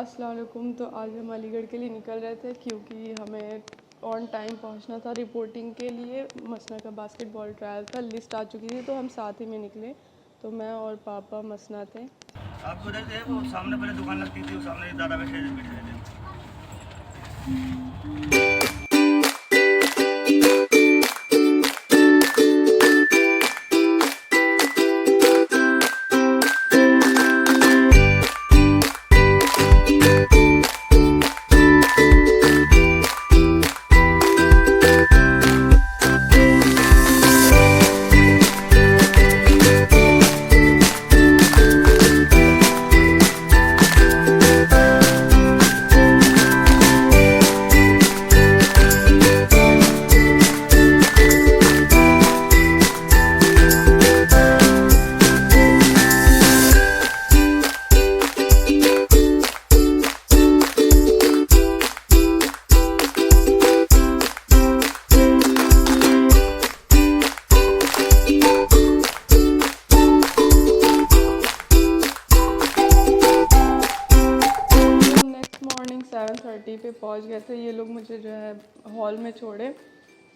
अस्सलाम वालेकुम। तो आज हम अलीगढ़ के लिए निकल रहे थे क्योंकि हमें ऑन टाइम पहुंचना था रिपोर्टिंग के लिए। मसना का बास्केटबॉल ट्रायल था, लिस्ट आ चुकी थी तो हम साथ ही में निकले। तो मैं और पापा मसना थे। आपको उधर से वो सामने पहले दुकान लगती थी, वो सामने दादा बैठे बैठे थे। मॉर्निंग 7:30 पे पहुंच गए थे। ये लोग मुझे जो है हॉल में छोड़े।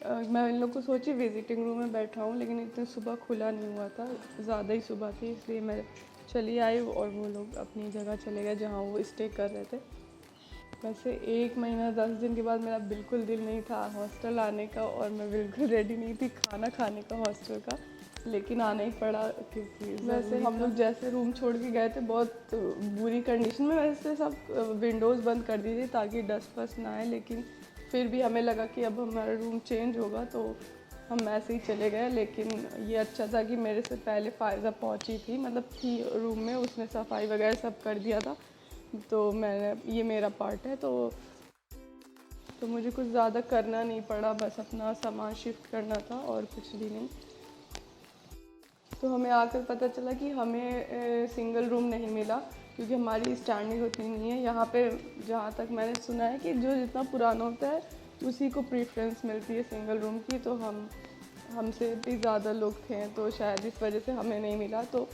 मैं इन लोग को सोची विजिटिंग रूम में बैठा हूँ, लेकिन इतनी सुबह खुला नहीं हुआ था, ज़्यादा ही सुबह थी, इसलिए मैं चली आई और वो लोग अपनी जगह चले गए जहाँ वो स्टे कर रहे थे। वैसे 1 महीना 10 दिन के बाद मेरा बिल्कुल दिल नहीं था हॉस्टल आने का, और मैं बिल्कुल रेडी नहीं थी खाना खाने का हॉस्टल का, लेकिन आना ही पड़ा क्योंकि वैसे हम लोग जैसे रूम छोड़ के गए थे बहुत बुरी कंडीशन में। वैसे सब विंडोज़ बंद कर दी थी ताकि डस्ट वस्ट ना आए, लेकिन फिर भी हमें लगा कि अब हमारा रूम चेंज होगा तो हम ऐसे ही चले गए। लेकिन ये अच्छा था कि मेरे से पहले फ़ायदा पहुंची थी, मतलब थी रूम में, उसने सफाई वगैरह सब कर दिया था। तो मैंने, ये मेरा पार्ट है, तो मुझे कुछ ज़्यादा करना नहीं पड़ा, बस अपना सामान शिफ्ट करना था और कुछ भी नहीं। तो हमें आकर पता चला कि हमें सिंगल रूम नहीं मिला क्योंकि हमारी स्टैंडिंग उतनी नहीं है यहाँ पे। जहाँ तक मैंने सुना है कि जो जितना पुराना होता है उसी को प्रेफरेंस मिलती है सिंगल रूम की। तो हमसे भी ज़्यादा लोग थे तो शायद इस वजह से हमें नहीं मिला। तो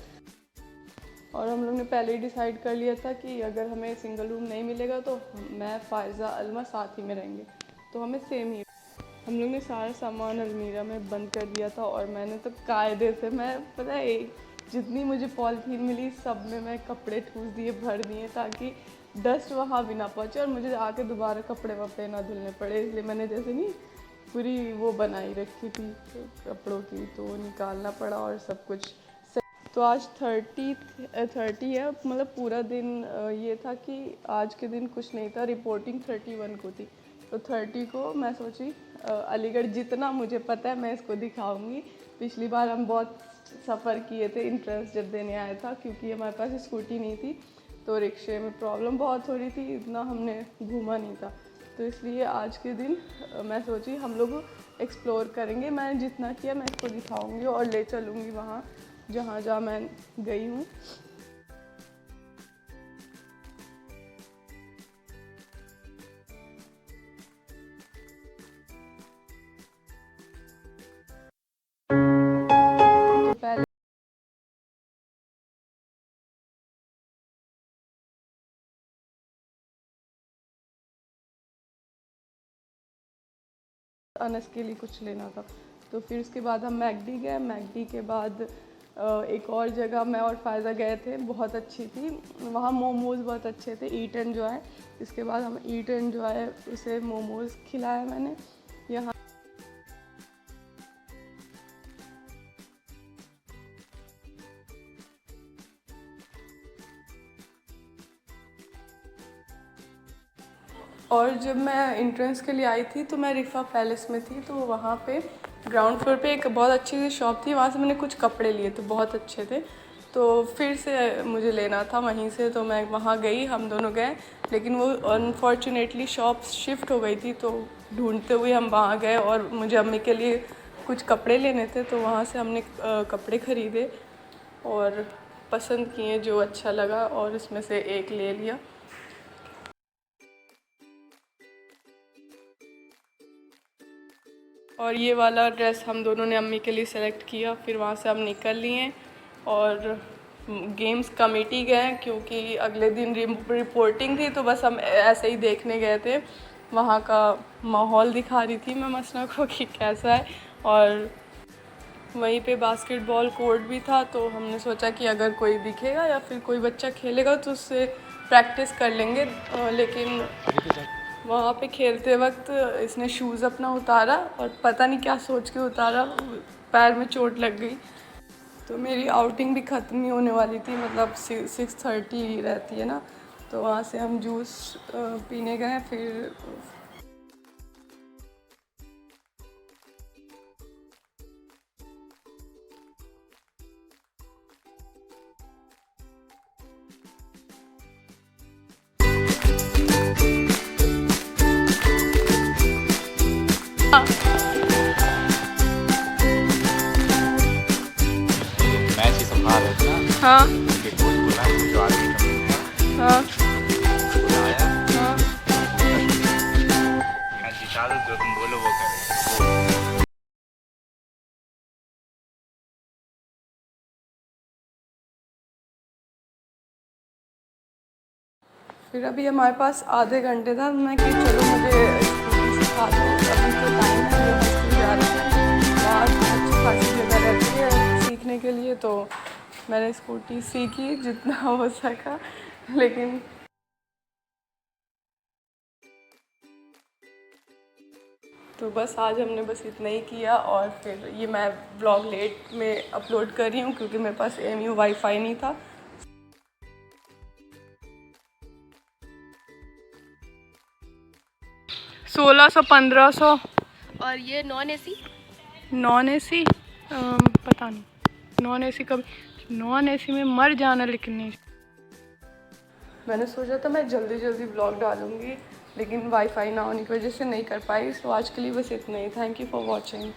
और हम लोग ने पहले ही डिसाइड कर लिया था कि अगर हमें सिंगल रूम नहीं मिलेगा तो मैं, फ़ायज़ा, अलमा साथ ही में रहेंगे, तो हमें सेम ही। हम लोग ने सारा सामान अलमीरा में बंद कर दिया था और मैंने तो कायदे से, मैं पता है, जितनी मुझे पॉलीथीन मिली सब में मैं कपड़े ठूस दिए, भर दिए, ताकि डस्ट वहाँ भी ना पहुँचे और मुझे आके दोबारा कपड़े वपड़े ना धुलने पड़े। इसलिए मैंने जैसे नहीं पूरी वो बनाई रखी थी कपड़ों की, तो वो निकालना पड़ा और सब कुछ। तो आज 30 है, मतलब पूरा दिन ये था कि आज के दिन कुछ नहीं था, रिपोर्टिंग 31 को थी। तो 30 को मैं सोची अलीगढ़ जितना मुझे पता है मैं इसको दिखाऊंगी। पिछली बार हम बहुत सफ़र किए थे इंट्रेंस जब देने आया था, क्योंकि हमारे पास स्कूटी नहीं थी तो रिक्शे में प्रॉब्लम बहुत हो रही थी, इतना हमने घूमा नहीं था। तो इसलिए आज के दिन मैं सोची हम लोग एक्सप्लोर करेंगे। मैंने जितना किया मैं इसको दिखाऊंगी और ले चलूँगी वहाँ जहाँ जहाँ मैं गई हूँ। तो पहले अनस के लिए कुछ लेना था, तो फिर उसके बाद हम मैकडी गए। मैकडी के बाद एक और जगह मैं और फ़ायज़ा गए थे, बहुत अच्छी थी वहाँ, मोमोज़ बहुत अच्छे थे, ईट एंड जॉय। इसके बाद हम ईट एंड जॉय, उसे मोमोज़ खिलाया मैंने यहाँ। और जब मैं एंट्रेंस के लिए आई थी तो मैं रिफ़ा पैलेस में थी, तो वहाँ पे ग्राउंड फ्लोर पे एक बहुत अच्छी सी शॉप थी, वहाँ से मैंने कुछ कपड़े लिए थे, बहुत अच्छे थे। तो फिर से मुझे लेना था वहीं से, तो मैं वहाँ गई, हम दोनों गए, लेकिन वो अनफॉर्चुनेटली शॉप शिफ्ट हो गई थी। तो ढूंढते हुए हम वहाँ गए और मुझे अम्मी के लिए कुछ कपड़े लेने थे, तो वहाँ से हमने कपड़े ख़रीदे और पसंद किए जो अच्छा लगा और उसमें से एक ले लिया। और ये वाला ड्रेस हम दोनों ने अम्मी के लिए सेलेक्ट किया। फिर वहाँ से हम निकल लिए और गेम्स कमेटी गए हैं क्योंकि अगले दिन रिपोर्टिंग थी, तो बस हम ऐसे ही देखने गए थे। वहाँ का माहौल दिखा रही थी मैं मसना को कि कैसा है, और वहीं पे बास्केटबॉल कोर्ट भी था, तो हमने सोचा कि अगर कोई दिखेगा या फिर कोई बच्चा खेलेगा तो उससे प्रैक्टिस कर लेंगे। लेकिन वहाँ पे खेलते वक्त इसने शूज़ अपना उतारा और पता नहीं क्या सोच के उतारा, पैर में चोट लग गई। तो मेरी आउटिंग भी ख़त्म ही होने वाली थी, मतलब 6:30 रहती है ना, तो वहाँ से हम जूस पीने गए। मैच ही संभाल रहे थे ना, हाँ उनके कोच बोला जो आगे का हाँ बुलाया, हाँ। मैच जिता दो, जो तुम बोलो वो करें। फिर अभी हमारे पास आधे घंटे था, मैं कि चलो मुझे स्कूटी सिखा दो, अभी तो टाइम है, ये स्कूल जा रहे हैं, बाहर अच्छी खासी जगह रहती है सीखने के लिए। तो मैंने स्कूटी सीखी जितना हो सका, लेकिन तो बस आज हमने बस इतना ही किया। और फिर ये मैं ब्लॉग लेट में अपलोड कर रही हूँ क्योंकि मेरे पास AMU वाईफाई नहीं था। 1600 1500। और ये नॉन एसी? नॉन AC पता नहीं, नॉन AC कभी नॉन AC में मर जाना, लेकिन नहीं। मैंने सोचा था मैं जल्दी जल्दी ब्लॉग डालूँगी, लेकिन वाईफाई ना होने की वजह से नहीं कर पाई। सो आज के लिए बस इतना ही। Thank you for watching.